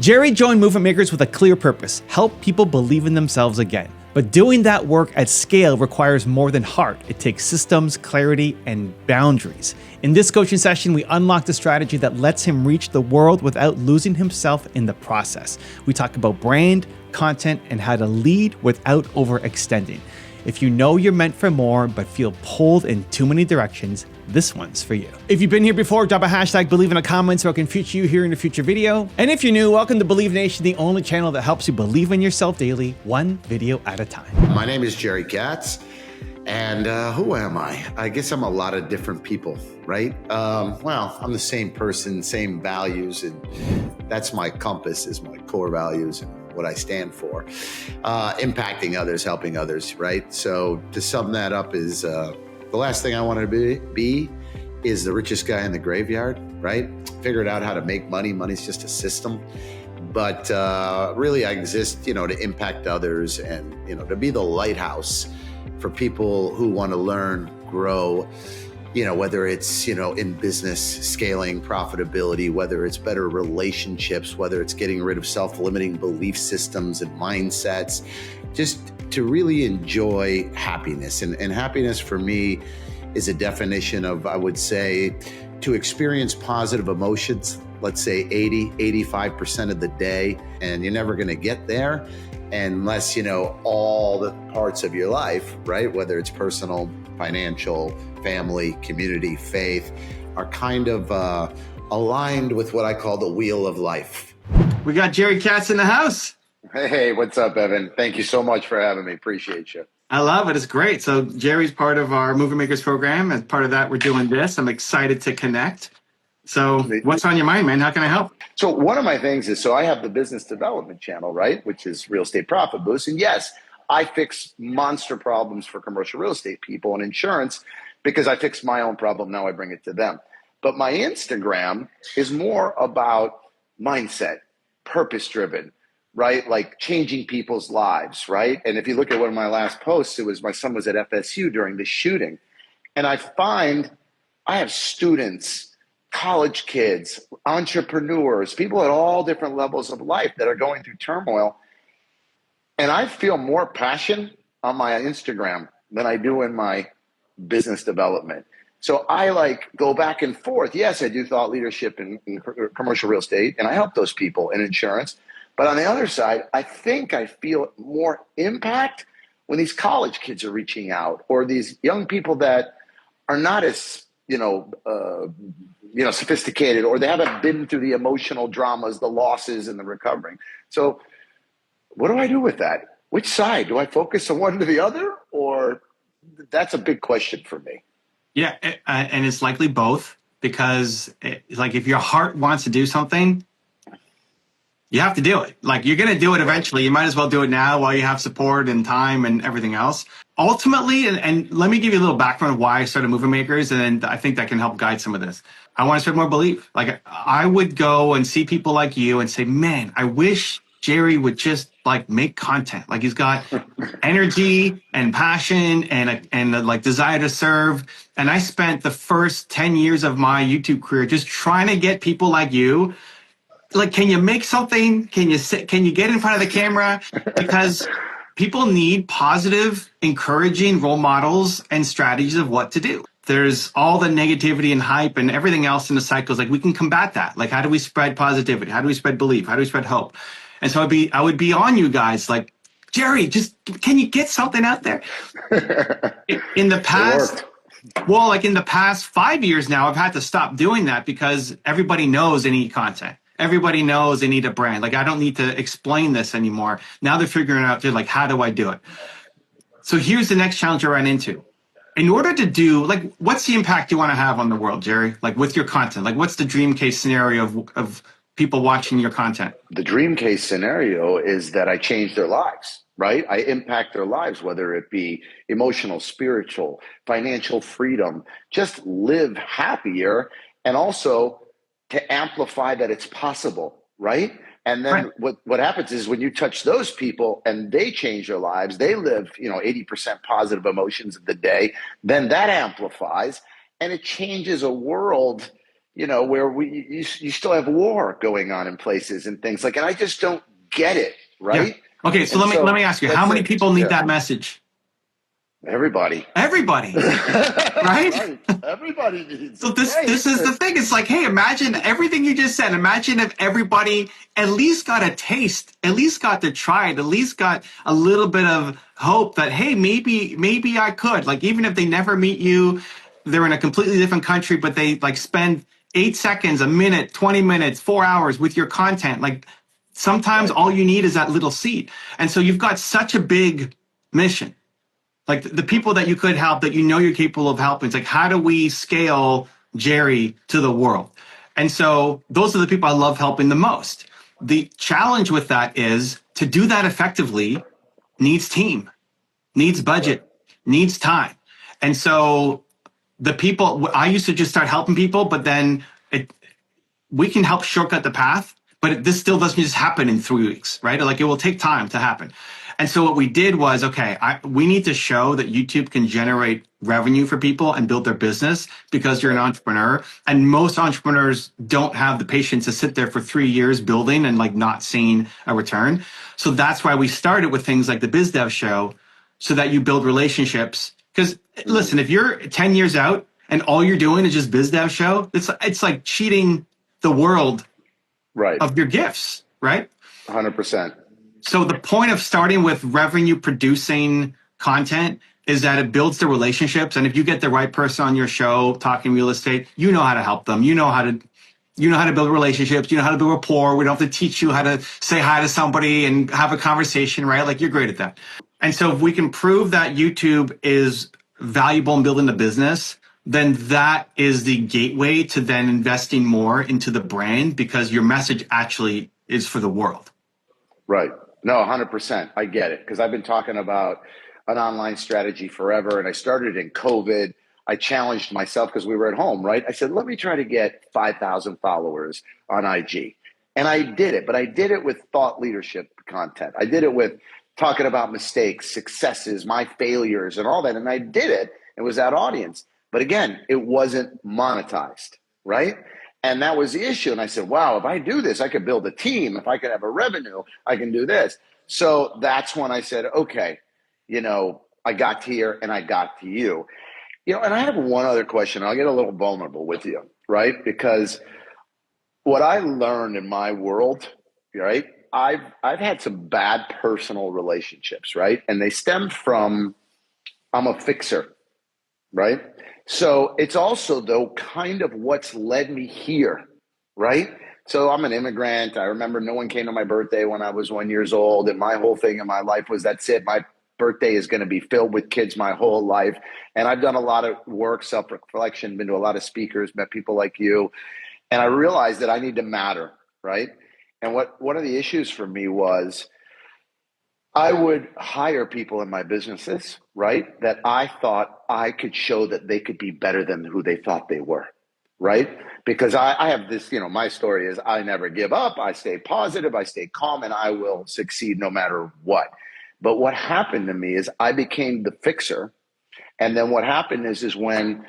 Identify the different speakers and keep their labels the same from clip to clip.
Speaker 1: Jerry joined Movement Makers with a clear purpose: help people believe in themselves again. But doing that work at scale requires more than heart. It takes systems, clarity, and boundaries. In this coaching session, we unlock the strategy that lets him reach the world without losing himself in the process. We talk about brand, content, and how to lead without overextending. If you know you're meant for more but feel pulled in too many directions, this one's for you. If you've been here before, drop a hashtag Believe in a comment so I can feature you here in a future video. And if you're new, welcome to Believe Nation, the only channel that helps you believe in yourself daily, one video at a time.
Speaker 2: My name is Jerry Katz, and who am I? I guess I'm a lot of different people, right? Well, I'm the same person, same values, and that's my compass, is my core values and what I stand for. Impacting others, helping others, right? So to sum that up is the last thing I wanted to be is the richest guy in the graveyard, right? Figured out how to make money. Money's just a system. But really I exist, to impact others and, to be the lighthouse for people who want to learn, grow, whether it's, in business, scaling, profitability, whether it's better relationships, whether it's getting rid of self-limiting belief systems and mindsets, just to really enjoy happiness. And happiness for me is a definition of, I would say, to experience positive emotions, let's say 85% of the day, and you're never going to get there unless you know all the parts of your life, right? Whether it's personal, financial, family, community, faith, are kind of aligned with what I call the wheel of life.
Speaker 1: We got Jerry Katz in the house.
Speaker 2: Hey, what's up, Evan? Thank you so much for having me. Appreciate you.
Speaker 1: I love it. It's great. So Jerry's part of our Movement Makers program. As part of that, we're doing this. I'm excited to connect. So what's on your mind, man? How can I help?
Speaker 2: So one of my things is, I have the business development channel, right? Which is Real Estate Profit Boost. And yes, I fix monster problems for commercial real estate people and insurance because I fixed my own problem. Now I bring it to them. But my Instagram is more about mindset, purpose-driven, right? Like changing people's lives, right? And if you look at one of my last posts, it was my son was at FSU during the shooting. And I find I have students, college kids, entrepreneurs, people at all different levels of life that are going through turmoil. And I feel more passion on my Instagram than I do in my business development. So I go back and forth. Yes, I do thought leadership in commercial real estate, and I help those people in insurance. But on the other side, I think I feel more impact when these college kids are reaching out, or these young people that are not as, sophisticated, or they haven't been through the emotional dramas, the losses, and the recovering. So what do I do with that? Which side? Do I focus on one or the other? Or that's a big question for me.
Speaker 1: Yeah, and it's likely both, because if your heart wants to do something, you have to do it. You're going to do it eventually. You might as well do it now while you have support and time and everything else. Ultimately, and let me give you a little background of why I started Movement Makers, and I think that can help guide some of this. I want to spread more belief. I would go and see people like you and say, man, I wish Jerry would just make content. He's got energy and passion and desire to serve. And I spent the first 10 years of my YouTube career just trying to get people like you. Can you make something? Can you get in front of the camera? Because people need positive, encouraging role models and strategies of what to do. There's all the negativity and hype and everything else in the cycles. We can combat that. How do we spread positivity? How do we spread belief? How do we spread hope? And so I would be on you guys Jerry, just can you get something out there? In the past, in the past 5 years now, I've had to stop doing that because everybody knows they need content. Everybody knows they need a brand. I don't need to explain this anymore. Now they're figuring out, how do I do it? So here's the next challenge I ran into. In order to do, what's the impact you want to have on the world, Jerry? With your content? What's the dream case scenario of people watching your content?
Speaker 2: The dream case scenario is that I change their lives, right? I impact their lives, whether it be emotional, spiritual, financial freedom, just live happier, and also to amplify that it's possible, right? And then what happens is when you touch those people and they change their lives, they live, 80% positive emotions of the day, then that amplifies and it changes a world where you still have war going on in places and things like, and I just don't get it,
Speaker 1: Yeah.
Speaker 2: right?
Speaker 1: Okay. So
Speaker 2: And
Speaker 1: let me
Speaker 2: so
Speaker 1: ask you, how
Speaker 2: that's
Speaker 1: many
Speaker 2: it.
Speaker 1: people need
Speaker 2: Yeah,
Speaker 1: that message?
Speaker 2: everybody.
Speaker 1: Everybody, right?
Speaker 2: Right. Everybody needs
Speaker 1: So
Speaker 2: it.
Speaker 1: this
Speaker 2: Right.
Speaker 1: is the thing. It's like, hey, imagine everything you just said. Imagine if everybody at least got a taste, at least got to try it, at least got a little bit of hope that, hey, maybe I could. Like, even if they never meet you, they're in a completely different country, but they like spend 8 seconds, a minute, 20 minutes, 4 hours with your content. Like, sometimes
Speaker 2: Right.
Speaker 1: all you need is that little seed. And so you've got such a big mission, like the people that you could help, that you know you're capable of helping. It's like, how do we scale Jerry to the world? And so those are the people I love helping the most. The challenge with that is to do that effectively needs team, needs
Speaker 2: Right.
Speaker 1: budget, needs time. And so the people, I used to just start helping people, but then we can help shortcut the path, but this still doesn't just happen in 3 weeks, right? Like, it will take time to happen. And so what we did was, okay, we need to show that YouTube can generate revenue for people and build their business, because you're an
Speaker 2: Right.
Speaker 1: entrepreneur. And most entrepreneurs don't have the patience to sit there for 3 years building and like not seeing a return. So that's why we started with things like the Biz Dev Show, so that you build relationships. Because listen, if you're 10 years out and all you're doing is just Biz Dev Show, it's like cheating the world
Speaker 2: Right.
Speaker 1: of your gifts, right?
Speaker 2: 100%.
Speaker 1: So the point of starting with revenue producing content is that it builds the relationships. And if you get the right person on your show talking real estate, you know how to help them. You know how to build relationships. You know how to build rapport. We don't have to teach you how to say hi to somebody and have a conversation, right? Like, you're great at that. And so if we can prove that YouTube is valuable in building the business, then that is the gateway to then investing more into the brand, because your message actually is for the world.
Speaker 2: Right. No, 100%. I get it. Because I've been talking about an online strategy forever, and I started in COVID. I challenged myself because we were at home, right? I said, let me try to get 5,000 followers on IG. And I did it, but I did it with thought leadership content. I did it with talking about mistakes, successes, my failures, and all that. And I did it. It was that audience. But again, it wasn't monetized, right? And that was the issue. And I said, wow, if I do this, I could build a team. If I could have a revenue, I can do this. So that's when I said, okay, I got to here and I got to you. And I have one other question. I'll get a little vulnerable with you, right? Because what I learned in my world, right? I've had some bad personal relationships, right? And they stemmed from, I'm a fixer, right? So it's also, though, kind of what's led me here, right? So I'm an immigrant. I remember no one came to my birthday when I was 1 year old, and my whole thing in my life was, that's it. My birthday is going to be filled with kids my whole life. And I've done a lot of work, self-reflection, been to a lot of speakers, met people like you, and I realized that I need to matter, right? And one of the issues for me was, I would hire people in my businesses, right, that I thought I could show that they could be better than who they thought they were, right? Because I have this, my story is, I never give up. I stay positive. I stay calm, and I will succeed no matter what. But what happened to me is I became the fixer. And then what happened is when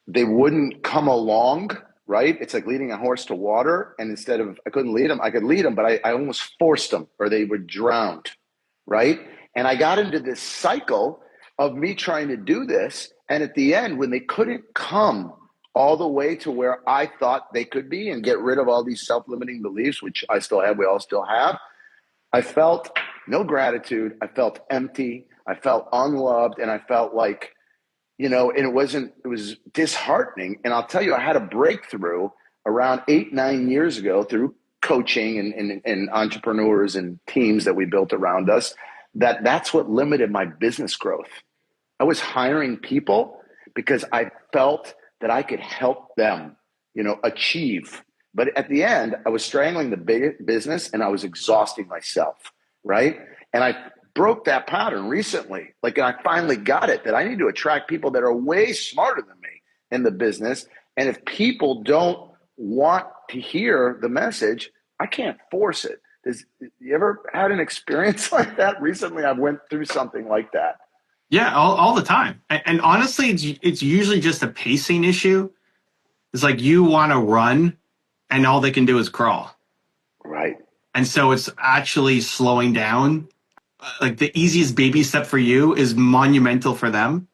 Speaker 2: they wouldn't come along, right? It's like leading a horse to water. And instead of, I couldn't lead them, I could lead them, but I almost forced them, or they were drowned, right? And I got into this cycle of me trying to do this. And at the end, when they couldn't come all the way to where I thought they could be and get rid of all these self-limiting beliefs, which I still have, we all still have, I felt no gratitude. I felt empty. I felt unloved. And I felt like, and it was disheartening. And I'll tell you, I had a breakthrough around 8-9 years ago through coaching and entrepreneurs and teams that we built around us. That's what limited my business growth. I was hiring people because I felt that I could help them, achieve. But at the end, I was strangling the big business and I was exhausting myself, right? And I broke that pattern recently. And I finally got it, that I need to attract people that are way smarter than me in the business. And if people don't want to hear the message, I can't force it. You ever had an experience like that recently? I went through something like that.
Speaker 1: Yeah, all the time. And honestly, it's usually just a pacing issue. It's like you want to run and all they can do is crawl.
Speaker 2: Right.
Speaker 1: And so it's actually slowing down. Like the easiest baby step for you is monumental for them.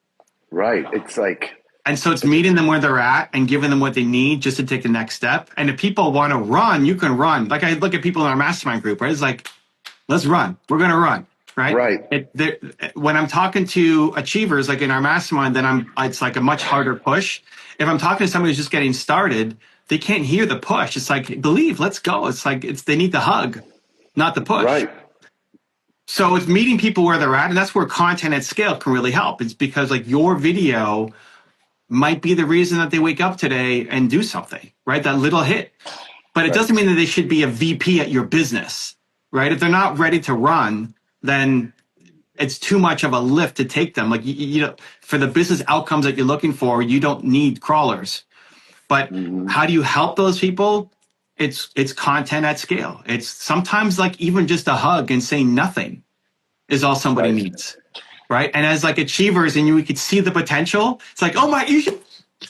Speaker 2: Right. It's like,
Speaker 1: and so it's meeting them where they're at and giving them what they need just to take the next step. And if people want to run, you can run. Like I look at people in our mastermind group, right? It's like, let's run. We're going to run, right?
Speaker 2: Right.
Speaker 1: When I'm talking to achievers, like in our mastermind, then it's like a much harder push. If I'm talking to somebody who's just getting started, they can't hear the push. It's like, believe, let's go. It's like, they need the hug, not the push.
Speaker 2: Right.
Speaker 1: So it's meeting people where they're at. And that's where content at scale can really help. It's because like your video might be the reason that they wake up today and do something, right? That little hit. But it doesn't mean that they should be a VP at your business, right? If they're not ready to run, then it's too much of a lift to take them. Like, you know, for the business outcomes that you're looking for, you don't need crawlers. But how do you help those people? It's content at scale. It's sometimes like even just a hug and saying nothing is all somebody needs. Right. And as like achievers and we could see the potential, it's like, oh my, you should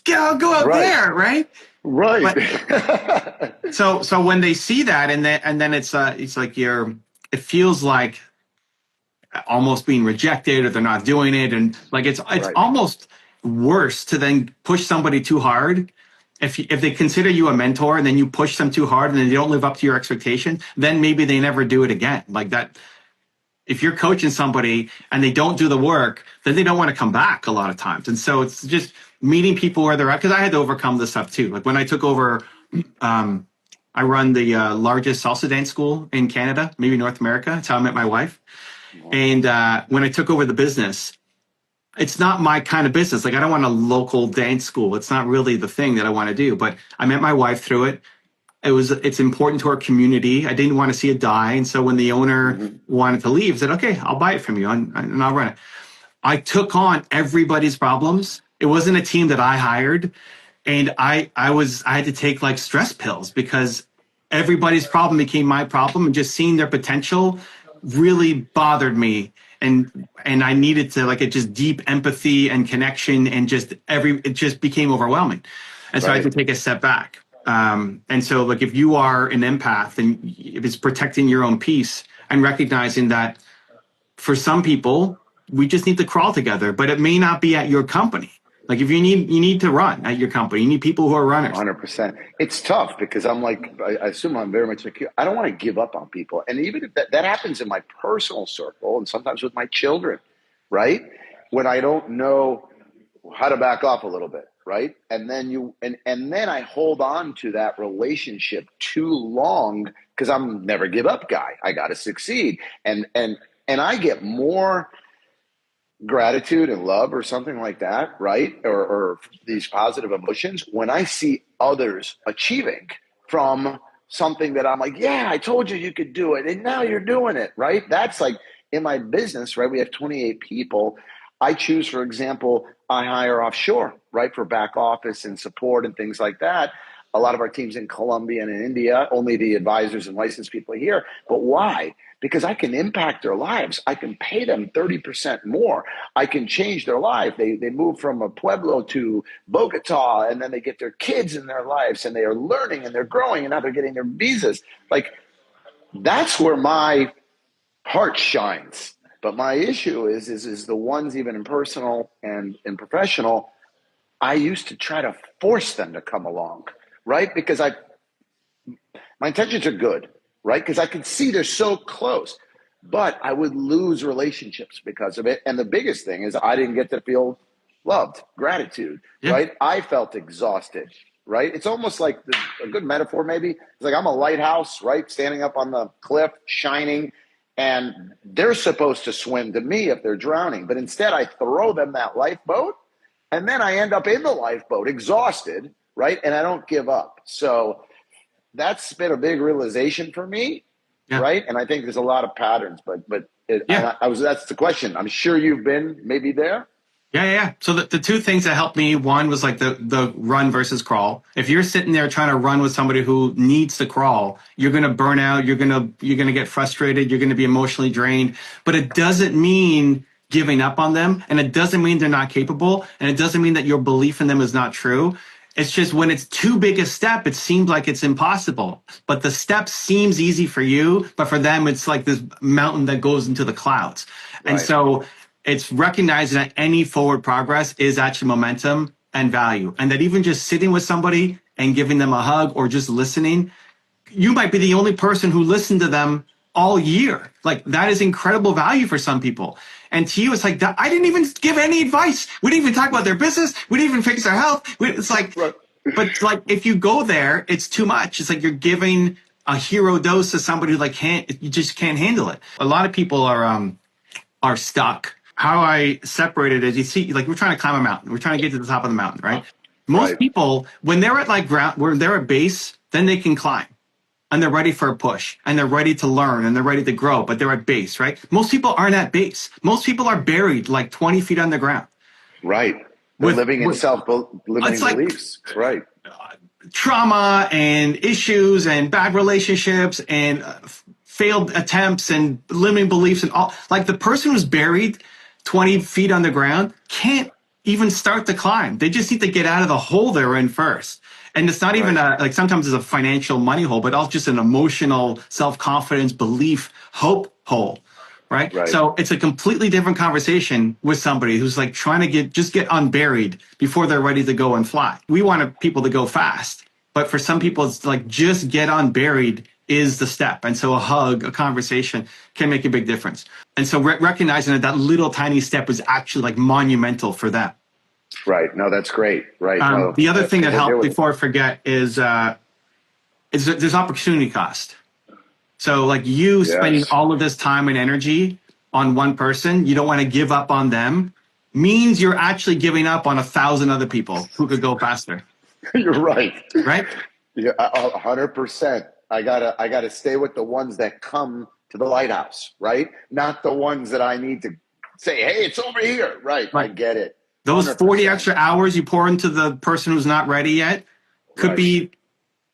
Speaker 1: go out there. Right.
Speaker 2: Right.
Speaker 1: But, so when they see that and then it's like it feels like almost being rejected or they're not doing it. And like, it's almost worse to then push somebody too hard. If they consider you a mentor and then you push them too hard and then they don't live up to your expectation, then maybe they never do it again. Like that. If you're coaching somebody and they don't do the work, then they don't want to come back a lot of times. And so it's just meeting people where they're at. Because I had to overcome this stuff too. Like when I took over, I run the largest salsa dance school in Canada, maybe North America. That's how I met my wife. And when I took over the business, it's not my kind of business. Like I don't want a local dance school. It's not really the thing that I want to do. But I met my wife through it. It's important to our community. I didn't want to see it die. And so when the owner wanted to leave, I said, okay, I'll buy it from you and I'll run it. I took on everybody's problems. It wasn't a team that I hired. And I had to take like stress pills because everybody's problem became my problem, and just seeing their potential really bothered me. And I needed to like just deep empathy and connection and it just became overwhelming. And so I had to take a step back. And so like if you are an empath and if it's protecting your own peace and recognizing that for some people, we just need to crawl together, but it may not be at your company. Like if you need to run at your company, you need people who are runners.
Speaker 2: 100%. It's tough because I'm like, I assume I'm very much like you. I don't want to give up on people. And even if that happens in my personal circle and sometimes with my children, right? When I don't know how to back off a little bit. Right. And then and then I hold on to that relationship too long because I'm never give up guy. I got to succeed. And I get more gratitude and love or something like that. Right. Or these positive emotions when I see others achieving from something that I'm like, yeah, I told you could do it. And now you're doing it. Right. That's like in my business. Right. We have 28 people. I choose, for example, I hire offshore, right, for back office and support and things like that. A lot of our teams in Colombia and in India, only the advisors and licensed people are here. But why? Because I can impact their lives. I can pay them 30% more. I can change their life. They move from a pueblo to Bogota, and then they get their kids in their lives, and they are learning, and they're growing, and now they're getting their visas. Like, that's where my heart shines. But my issue is the ones even in personal and in professional, I used to try to force them to come along, right? Because my intentions are good, right? Because I could see they're so close, but I would lose relationships because of it. And the biggest thing is I didn't get to feel loved, gratitude, right? I felt exhausted, right? It's almost like a good metaphor maybe. It's like I'm a lighthouse, right? Standing up on the cliff, shining. And they're supposed to swim to me if they're drowning. But instead, I throw them that lifeboat, and then I end up in the lifeboat exhausted, right? And I don't give up. So that's been a big realization for me, right? And I think there's a lot of patterns. But that's the question. I'm sure you've been maybe there.
Speaker 1: Yeah. So the two things that helped me, one was like the run versus crawl. If you're sitting there trying to run with somebody who needs to crawl, you're going to burn out. You're going to get frustrated. You're going to be emotionally drained. But it doesn't mean giving up on them. And it doesn't mean they're not capable. And it doesn't mean that your belief in them is not true. It's just when it's too big a step, it seems like it's impossible. But the step seems easy for you, but for them, it's like this mountain that goes into the clouds. And so it's recognizing that any forward progress is actually momentum and value. And that even just sitting with somebody and giving them a hug or just listening, you might be the only person who listened to them all year. Like that is incredible value for some people. And to you, it's like, I didn't even give any advice. We didn't even talk about their business. We didn't even fix their health. It's like, but like, if you go there, it's too much. It's like you're giving a hero dose to somebody who like you just can't handle it. A lot of people are stuck. How I separate it is, you see, like we're trying to climb a mountain. We're trying to get to the top of the mountain, right? Most people, when they're at like ground, when they're at base, then they can climb. And they're ready for a push, and they're ready to learn, and they're ready to grow, but they're at base, right? Most people aren't at base. Most people are buried like 20 feet underground.
Speaker 2: Right. They're living in self-limiting beliefs. Right.
Speaker 1: Trauma and issues and bad relationships and failed attempts and limiting beliefs and all. Like the person who's buried 20 feet underground can't even start to climb. They just need to get out of the hole they're in first. And it's not even like sometimes it's a financial money hole, but also just an emotional self-confidence, belief, hope hole, right? So it's a completely different conversation with somebody who's like trying to get unburied before they're ready to go and fly. We want people to go fast, but for some people, it's like just get unburied is the step. And so a hug, a conversation can make a big difference. And so recognizing that little tiny step is actually like monumental for them.
Speaker 2: Right. No, that's great. Right.
Speaker 1: The other thing that helped before I forget is there's opportunity cost. So like you spending all of this time and energy on one person, you don't want to give up on them, means you're actually giving up on 1,000 other people who could go faster.
Speaker 2: You're right.
Speaker 1: Right?
Speaker 2: Yeah, 100%. I gotta stay with the ones that come to the lighthouse, right? Not the ones that I need to say, hey, it's over here. Right. I get it.
Speaker 1: Those
Speaker 2: 100%.
Speaker 1: 40 extra hours you pour into the person who's not ready yet could be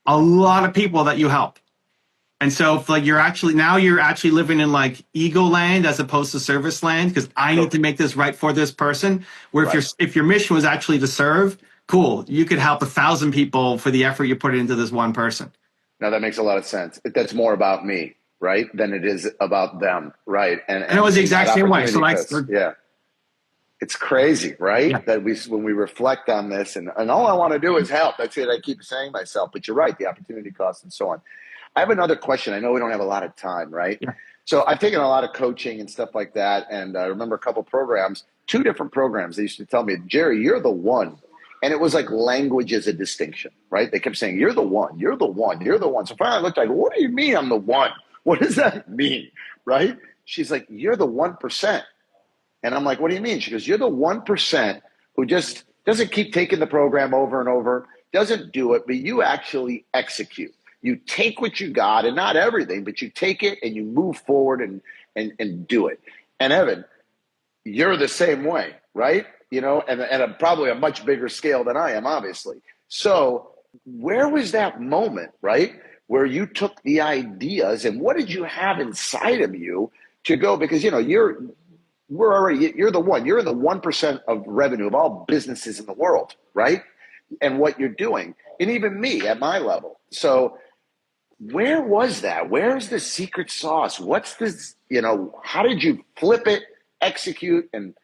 Speaker 1: a lot of people that you help. And so if like you're actually living in like ego land as opposed to service land, because I need to make this right for this person. Where if your mission was actually to serve, cool, you could help 1,000 people for the effort you put into this one person.
Speaker 2: Now that makes a lot of sense. That's more about me, right, than it is about them, right? And
Speaker 1: it was the exact same way. So like,
Speaker 2: it's crazy, right? Yeah. That when we reflect on this, and all I want to do is help. That's it. I keep saying myself, but you're right, the opportunity cost and so on. I have another question. I know we don't have a lot of time, right? Yeah. So I've taken a lot of coaching and stuff like that, and I remember a couple programs, 2 different programs. They used to tell me, Jerry, you're the one. And it was like language as a distinction, right? They kept saying, you're the one, you're the one, you're the one. So finally I looked like, what do you mean I'm the one? What does that mean, right? She's like, you're the 1%. And I'm like, what do you mean? She goes, you're the 1% who just doesn't keep taking the program over and over, doesn't do it, but you actually execute. You take what you got, and not everything, but you take it and you move forward and do it. And Evan, you're the same way, right? You know, and probably a much bigger scale than I am, obviously. So where was that moment, right, where you took the ideas and what did you have inside of you to go? Because, you know, you're the one. You're in the 1% of revenue of all businesses in the world, right? And what you're doing, and even me at my level. So where was that? Where's the secret sauce? What's this, you know, how did you flip it, execute, and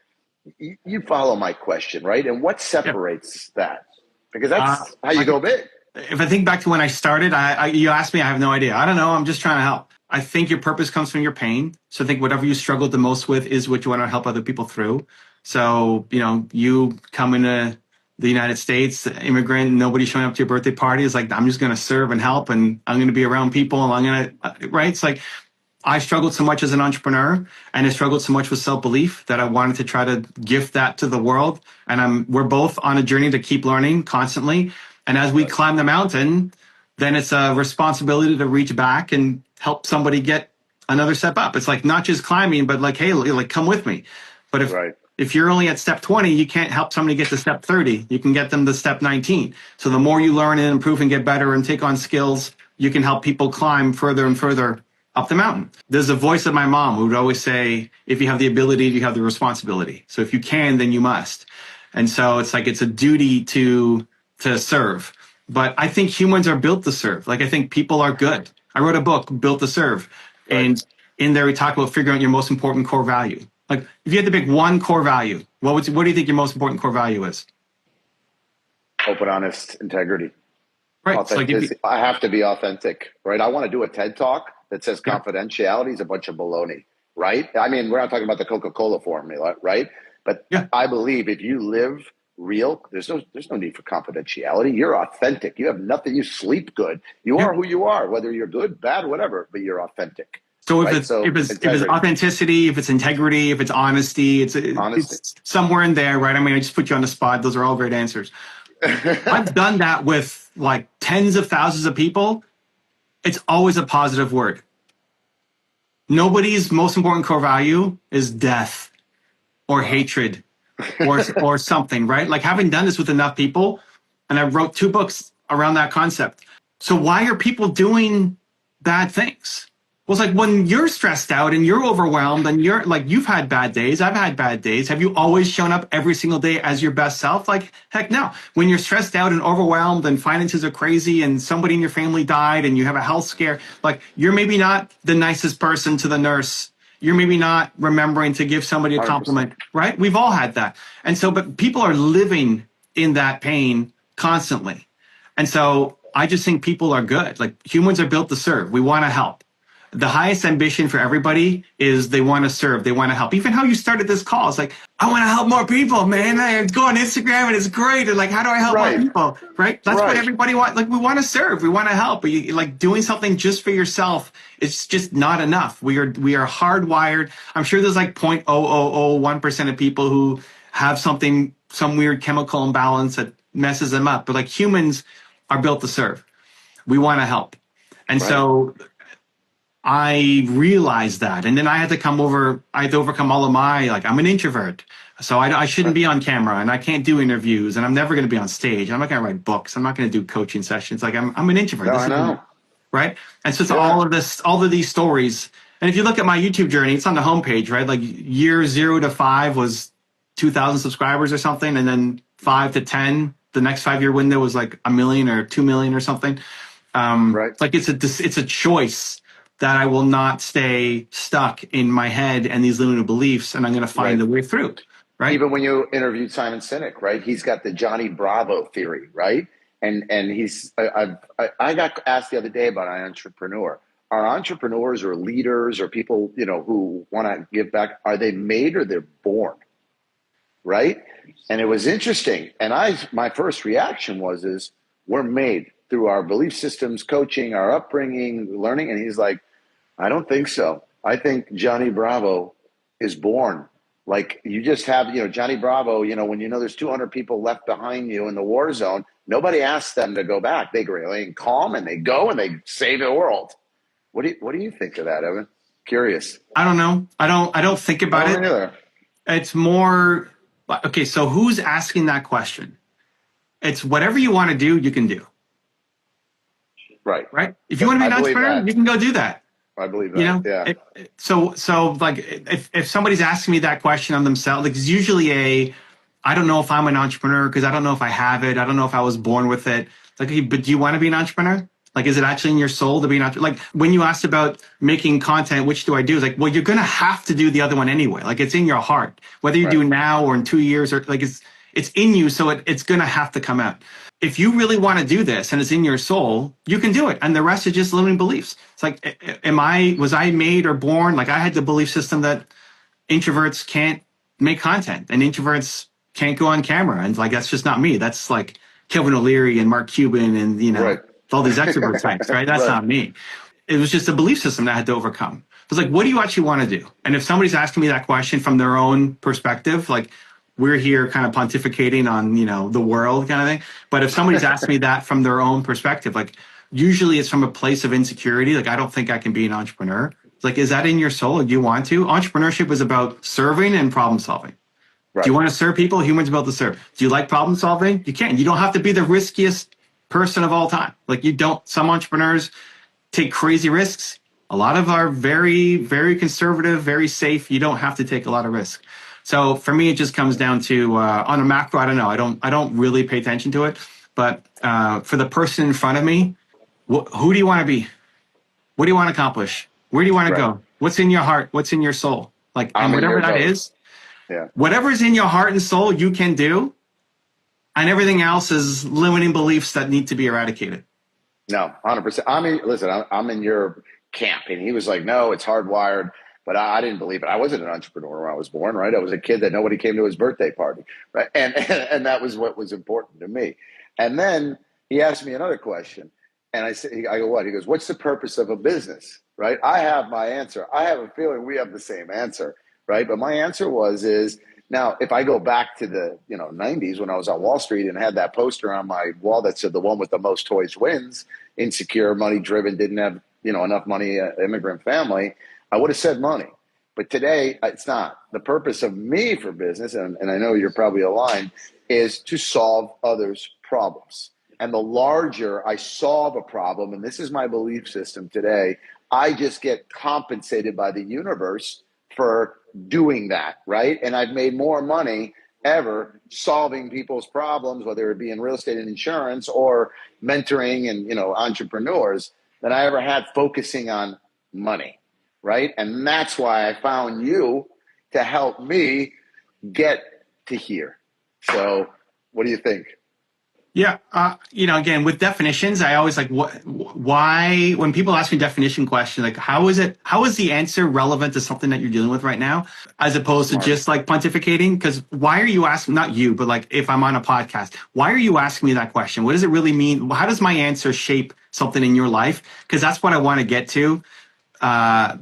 Speaker 2: you follow my question, right? And what separates that? Because that's how you go big.
Speaker 1: If I think back to when I started, you asked me, I have no idea. I don't know. I'm just trying to help. I think your purpose comes from your pain. So I think whatever you struggled the most with is what you want to help other people through. So, you know, you come into the United States, immigrant, nobody showing up to your birthday party is like, I'm just going to serve and help, and I'm going to be around people, and I'm going to, right? It's like, I struggled so much as an entrepreneur, and I struggled so much with self-belief that I wanted to try to gift that to the world. And we're both on a journey to keep learning constantly. And as we climb the mountain, then it's a responsibility to reach back and help somebody get another step up. It's like not just climbing, but like, hey, like come with me. But if you're only at step 20, you can't help somebody get to step 30. You can get them to step 19. So the more you learn and improve and get better and take on skills, you can help people climb further and further up the mountain. There's a voice of my mom who would always say, if you have the ability, you have the responsibility. So if you can, then you must. And so it's like, it's a duty to to serve. But I think humans are built to serve. Like I think people are good. I wrote a book, Built to Serve.
Speaker 2: Right.
Speaker 1: And in there we talk about figuring out your most important core value. Like if you had to pick one core value, what do you think your most important core value is?
Speaker 2: Open, honest, integrity.
Speaker 1: Right. So
Speaker 2: I have to be authentic, right? I want to do a TED talk that says confidentiality is a bunch of baloney, right? I mean, we're not talking about the Coca-Cola formula, right? But I believe if you live real, there's no need for confidentiality. You're authentic. You have nothing. You sleep good. You are who you are, whether you're good, bad, whatever, but you're authentic.
Speaker 1: So if it's authenticity, if it's integrity, if it's honesty, it's somewhere in there, right? I mean, I just put you on the spot. Those are all great answers. I've done that with like tens of thousands of people. It's always a positive word. Nobody's most important core value is death or hatred or something, right? Like having done this with enough people, and I wrote 2 books around that concept. So why are people doing bad things? Well, it's like when you're stressed out and you're overwhelmed and you're like, you've had bad days. I've had bad days. Have you always shown up every single day as your best self? Like, heck no. When you're stressed out and overwhelmed and finances are crazy and somebody in your family died and you have a health scare, like you're maybe not the nicest person to the nurse. You're maybe not remembering to give somebody a compliment, 100%. Right? We've all had that. And so, but people are living in that pain constantly. And so I just think people are good. Like humans are built to serve. We want to help. The highest ambition for everybody is they want to serve. They want to help. Even how you started this call, it's like, I want to help more people, man. I go on Instagram and it's great. And like, how do I help more people? Right? That's what everybody wants. Like, we want to serve. We want to help. But like doing something just for yourself, it's just not enough. We are hardwired. I'm sure there's like 0.0001% of people who have some weird chemical imbalance that messes them up. But like humans are built to serve. We want to help. And so I realized that. And then I had to overcome all of my, like, I'm an introvert. So I shouldn't be on camera and I can't do interviews and I'm never going to be on stage. I'm not going to write books. I'm not going to do coaching sessions. Like I'm an introvert.
Speaker 2: No, I know.
Speaker 1: Right. And so it's all of these stories. And if you look at my YouTube journey, it's on the homepage, right? Like year 0 to 5 was 2,000 subscribers or something. And then 5 to 10, the next 5-year window was like 1 million or 2 million or something. It's like, it's a choice that I will not stay stuck in my head and these limited beliefs, and I'm going to find a way through, right?
Speaker 2: Even when you interviewed Simon Sinek, right? He's got the Johnny Bravo theory, right? And I got asked the other day about an entrepreneur. Are entrepreneurs or leaders or people, who want to give back, are they made or they're born, right? And it was interesting. And my first reaction is we're made through our belief systems, coaching, our upbringing, learning. And he's like, I don't think so. I think Johnny Bravo is born. Like you just have, Johnny Bravo, when there's 200 people left behind you in the war zone, nobody asks them to go back. They remain calm and they go and they save the world. What do you think of that, Evan? Curious.
Speaker 1: I don't know. I don't think about it.
Speaker 2: Either.
Speaker 1: It's more, okay, so who's asking that question? It's whatever you want to do, you can do.
Speaker 2: Right.
Speaker 1: If you want to be an entrepreneur, you can go do that.
Speaker 2: I believe that.
Speaker 1: So like if somebody's asking me that question on themselves, like it's usually I don't know if I'm an entrepreneur because I don't know if I have it. I don't know if I was born with it. It's like, okay, but do you want to be an entrepreneur? Like, is it actually in your soul to be an entrepreneur? Like when you asked about making content, which do I do? It's like, well, you're going to have to do the other one anyway. Like it's in your heart, whether you do now or in 2 years or like it's in you. So it's going to have to come out. If you really want to do this and it's in your soul, you can do it. And the rest is just limiting beliefs. It's like, was I made or born? Like I had the belief system that introverts can't make content and introverts can't go on camera. And like, that's just not me. That's like Kevin O'Leary and Mark Cuban and, all these extrovert types, right? That's not me. It was just a belief system that I had to overcome. It was like, what do you actually want to do? And if somebody's asking me that question from their own perspective, like, we're here kind of pontificating on, the world kind of thing. But if somebody's asked me that from their own perspective, like usually it's from a place of insecurity. Like, I don't think I can be an entrepreneur. It's like, is that in your soul? Do you want to? Entrepreneurship is about serving and problem solving. Right. Do you want to serve people? Humans are built to serve. Do you like problem solving? You can. You don't have to be the riskiest person of all time. Like you don't, some entrepreneurs take crazy risks. A lot of are very, very conservative, very safe. You don't have to take a lot of risk. So for me, it just comes down to on a macro. I don't know. I don't really pay attention to it. But for the person in front of me, who do you want to be? What do you want to accomplish? Where do you want to go? What's in your heart? What's in your soul? Like, and whatever that is, whatever's in your heart and soul, you can do. And everything else is limiting beliefs that need to be eradicated.
Speaker 2: No, 100%. I mean, listen, I'm in your camp. And he was like, no, it's hardwired. But I didn't believe it. I wasn't an entrepreneur when I was born, right? I was a kid that nobody came to his birthday party, right? And that was what was important to me. And then he asked me another question. And I said, I go, what? He goes, what's the purpose of a business, right? I have my answer. I have a feeling we have the same answer, right? But my answer is, now, if I go back to the 90s when I was on Wall Street and had that poster on my wall that said the one with the most toys wins, insecure, money driven, didn't have enough money, immigrant family, I would have said money. But today, it's not. The purpose of me for business, and I know you're probably aligned, is to solve others' problems. And the larger I solve a problem, and this is my belief system today, I just get compensated by the universe for doing that, right? And I've made more money ever solving people's problems, whether it be in real estate and insurance or mentoring and entrepreneurs, than I ever had focusing on money, right? And that's why I found you to help me get to here. So what do you think?
Speaker 1: Yeah. Again, with definitions, I always like why, when people ask me definition questions, like how is the answer relevant to something that you're dealing with right now, as opposed to just like pontificating? Because why are you asking, not you, but like if I'm on a podcast, why are you asking me that question? What does it really mean? How does my answer shape something in your life? Because that's what I want to get to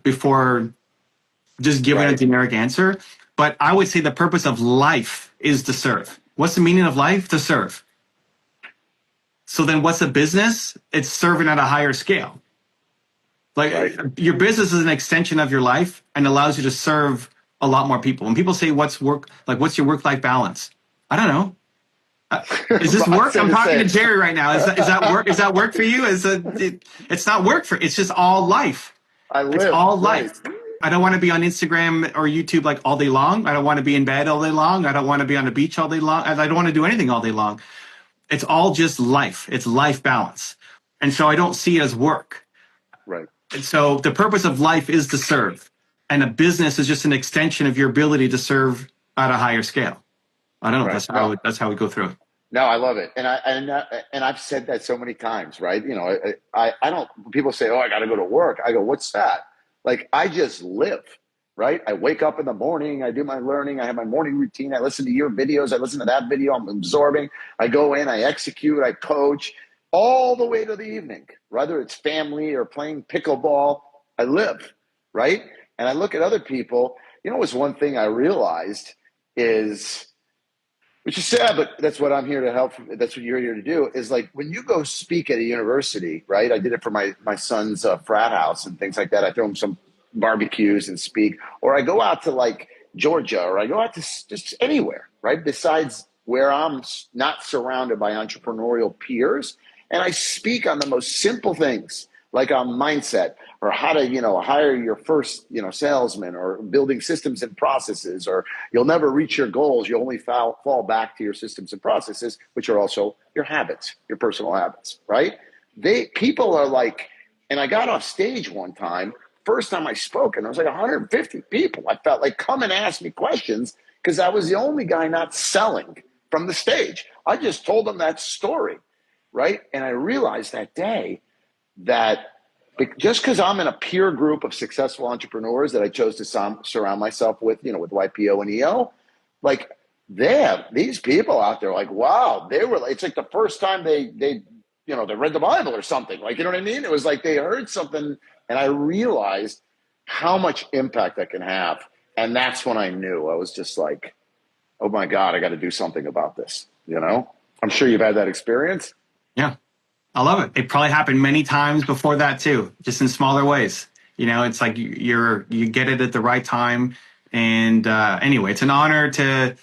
Speaker 1: before just giving a generic answer. But I would say the purpose of life is to serve. What's the meaning of life? To serve. So then what's a business? It's serving at a higher scale. Like your business is an extension of your life and allows you to serve a lot more people. When people say what's your work-life balance? I don't know. Is this work? I'm talking to Jerry right now. Is that work? Is that work for you? It's not work it's just all life. It's all life. I don't want to be on Instagram or YouTube like all day long. I don't want to be in bed all day long. I don't want to be on the beach all day long. I don't want to do anything all day long. It's all just life. It's life balance. And so I don't see it as work.
Speaker 2: Right.
Speaker 1: And so the purpose of life is to serve. And a business is just an extension of your ability to serve at a higher scale. I don't know. Right. That's how we go through it.
Speaker 2: No, I love it. And I've said that so many times, right? I don't, people say, oh, I got to go to work. I go, what's that? Like, I just live. Right? I wake up in the morning, I do my learning, I have my morning routine, I listen to your videos, I listen to that video, I'm absorbing, I go in, I execute, I coach, all the way to the evening, whether it's family or playing pickleball, I live, right? And I look at other people, what's one thing I realized is, which is sad, but that's what I'm here to help, that's what you're here to do, is like when you go speak at a university, right? I did it for my son's frat house and things like that. I throw him some barbecues and speak, or I go out to like Georgia, or I go out to just anywhere, right? Besides where I'm not surrounded by entrepreneurial peers. And I speak on the most simple things like on mindset, or how to, hire your first, salesman, or building systems and processes, or you'll never reach your goals. You only fall back to your systems and processes, which are also your habits, your personal habits, right? People are like, and I got off stage one time, first time I spoke, and there was like 150 people. I felt like come and ask me questions because I was the only guy not selling from the stage. I just told them that story, right? And I realized that day that just because I'm in a peer group of successful entrepreneurs that I chose to surround myself with, with YPO and EO, like they have these people out there like, wow, it's like the first time they read the Bible or something. Like, you know what I mean? It was like they heard something. And I realized how much impact that can have. And that's when I knew. I was just like, oh my God, I got to do something about this. I'm sure you've had that experience.
Speaker 1: Yeah, I love it. It probably happened many times before that too, just in smaller ways. It's like you get it at the right time. And anyway, it's an honor to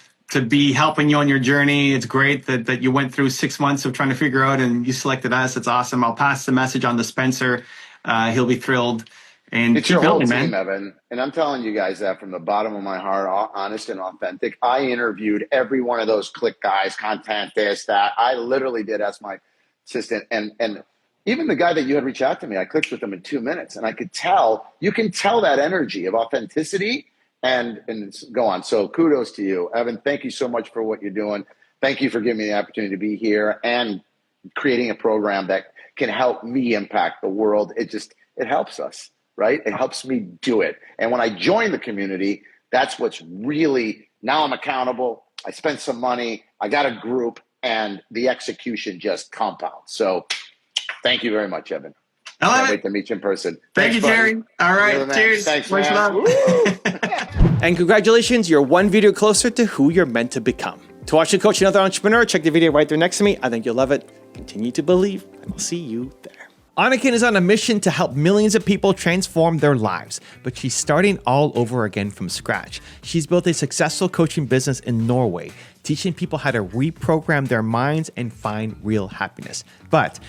Speaker 1: be helping you on your journey. It's great that you went through 6 months of trying to figure out and you selected us. It's awesome. I'll pass the message on to Spencer. He'll be thrilled. and
Speaker 2: It's
Speaker 1: keep
Speaker 2: your whole
Speaker 1: building,
Speaker 2: team,
Speaker 1: man.
Speaker 2: Evan. And I'm telling you guys that from the bottom of my heart, honest and authentic. I interviewed every one of those click guys, content, this, that. I literally did ask my assistant. And even the guy that you had reach out to me, I clicked with him in 2 minutes. And I could tell, you can tell that energy of authenticity and go on. So kudos to you, Evan. Thank you so much for what you're doing. Thank you for giving me the opportunity to be here and creating a program that can help me impact the world. It helps us, right? It helps me do it. And when I join the community, that's what's really, now I'm accountable. I spent some money. I got a group and the execution just compounds. So thank you very much, Evan.
Speaker 1: I love
Speaker 2: Can't
Speaker 1: it.
Speaker 2: wait to meet you in person.
Speaker 1: Thank you, Jerry.
Speaker 2: Buddy.
Speaker 1: All
Speaker 2: You're
Speaker 1: right.
Speaker 2: the man.
Speaker 1: Cheers.
Speaker 2: Thanks,
Speaker 1: Much
Speaker 2: man.
Speaker 1: love.
Speaker 2: Woo!
Speaker 3: And congratulations, you're one video closer to who you're meant to become. To watch and coach another entrepreneur, check the video right there next to me. I think you'll love it. Continue to believe, and I'll see you there. Anakin is on a mission to help millions of people transform their lives, but she's starting all over again from scratch. She's built a successful coaching business in Norway, teaching people how to reprogram their minds and find real happiness. But